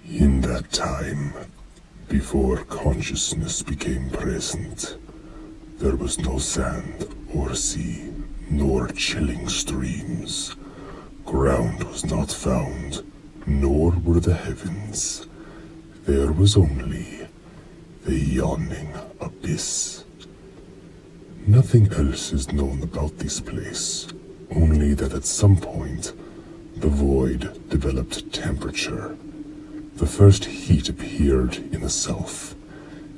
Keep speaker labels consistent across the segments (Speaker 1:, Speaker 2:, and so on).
Speaker 1: In that time, before consciousness became present, there was no sand or sea, nor chilling streams. Ground was not found, nor were the heavens. There was only the yawning abyss. Nothing else is known about this place, only that at some point, the void developed temperature. The first heat appeared in the south,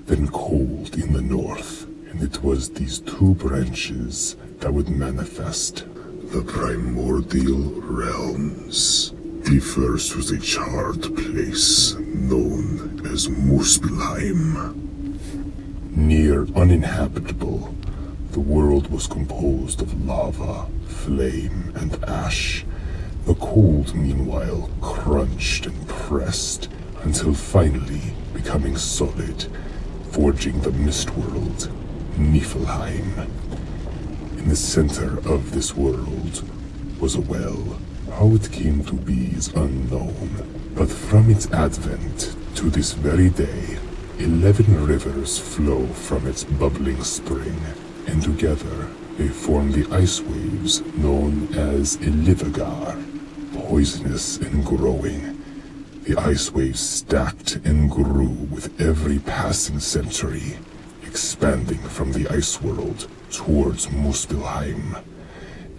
Speaker 1: then cold in the north, and it was these two branches that would manifest the primordial realms. The first was a charred place known as Muspelheim. Near uninhabitable, the world was composed of lava, flame, and ash. The cold, meanwhile, crunched and pressed, until finally becoming solid, forging the mist world, Niflheim. In the center of this world was a well. How it came to be is unknown, but from its advent to this very day, 11 rivers flow from its bubbling spring, and together they form the ice waves known as Ilivagar. Poisonous and growing, the ice waves stacked and grew with every passing century, expanding from the ice world towards Muspelheim.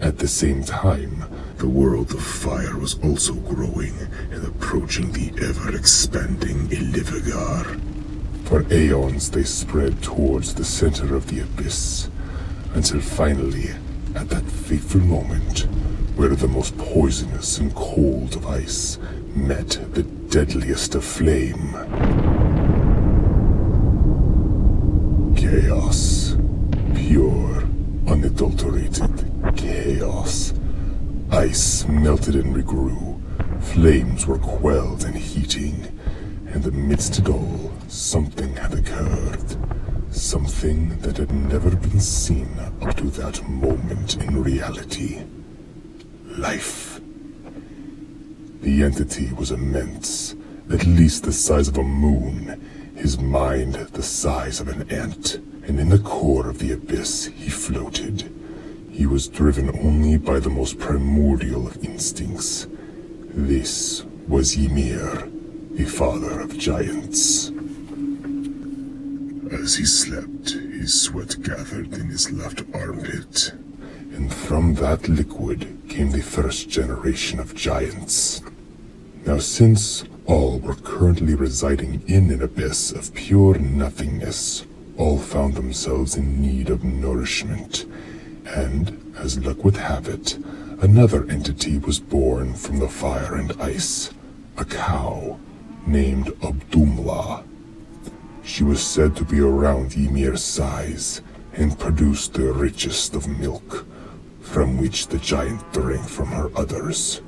Speaker 1: At the same time, the world of fire was also growing and approaching the ever-expanding Ilivagar. For aeons they spread towards the center of the abyss, until finally, at that fateful moment, where the most poisonous and cold of ice met the deadliest of flame. Chaos. Pure, unadulterated chaos. Ice melted and regrew, flames were quelled and heating, and amidst it all, something had occurred. Something that had never been seen up to that moment in reality. Life. The entity was immense, at least the size of a moon, his mind the size of an ant, and in the core of the abyss he floated. He was driven only by the most primordial of instincts. This was Ymir, the father of giants. As he slept, his sweat gathered in his left armpit, and from that liquid came the first generation of giants. Now, since all were currently residing in an abyss of pure nothingness, all found themselves in need of nourishment, and, as luck would have it, another entity was born from the fire and ice, a cow named Abdumla. She was said to be around Ymir's size, and produced the richest of milk, from which the giant drank from her udders.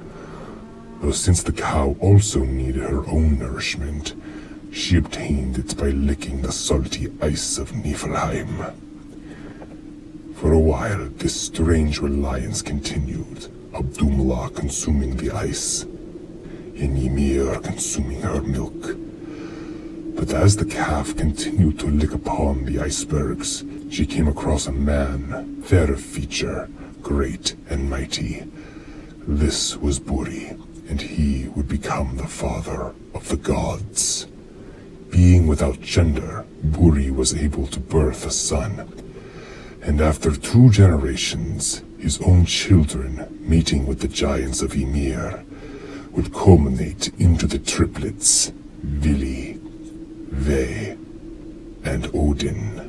Speaker 1: Though since the cow also needed her own nourishment, she obtained it by licking the salty ice of Niflheim. For a while, this strange reliance continued, Abdumla consuming the ice, and Ymir consuming her milk. But as the calf continued to lick upon the icebergs, she came across a man, fair of feature, great and mighty. This was Buri, and he would become the father of the gods. Being without gender, Buri was able to birth a son, and after 2 generations, his own children, mating with the giants of Ymir, would culminate into the triplets, Vili, Ve, and Odin.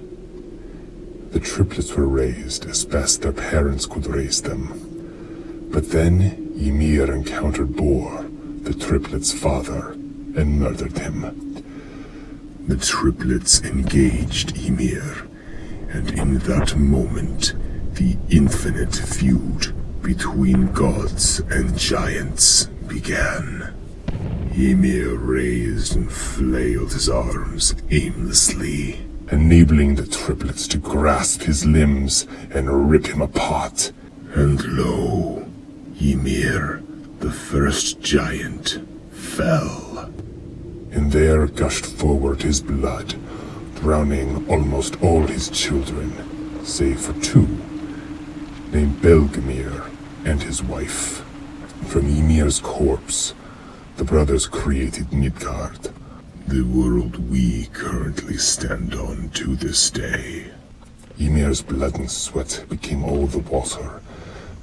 Speaker 1: The triplets were raised as best their parents could raise them. But then Ymir encountered Bor, the triplets' father, and murdered him. The triplets engaged Ymir, and in that moment, the infinite feud between gods and giants began. Ymir raised and flailed his arms aimlessly, enabling the triplets to grasp his limbs and rip him apart. And lo, Ymir, the first giant, fell. and there gushed forward his blood, drowning almost all his children, save for two, named Ymir and his wife. From Ymir's corpse, the brothers created Midgard, the world we currently stand on to this day. Ymir's blood and sweat became all the water.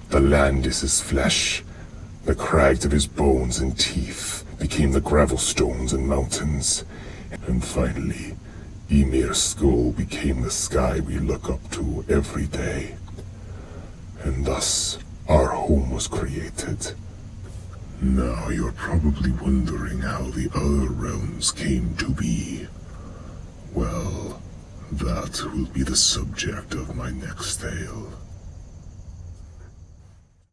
Speaker 1: The land is his flesh. The crags of his bones and teeth became the gravel stones and mountains. And finally, Ymir's skull became the sky we look up to every day. And thus, our home was created. Now you're probably wondering how the other realms came to be. Well, that will be the subject of my next tale.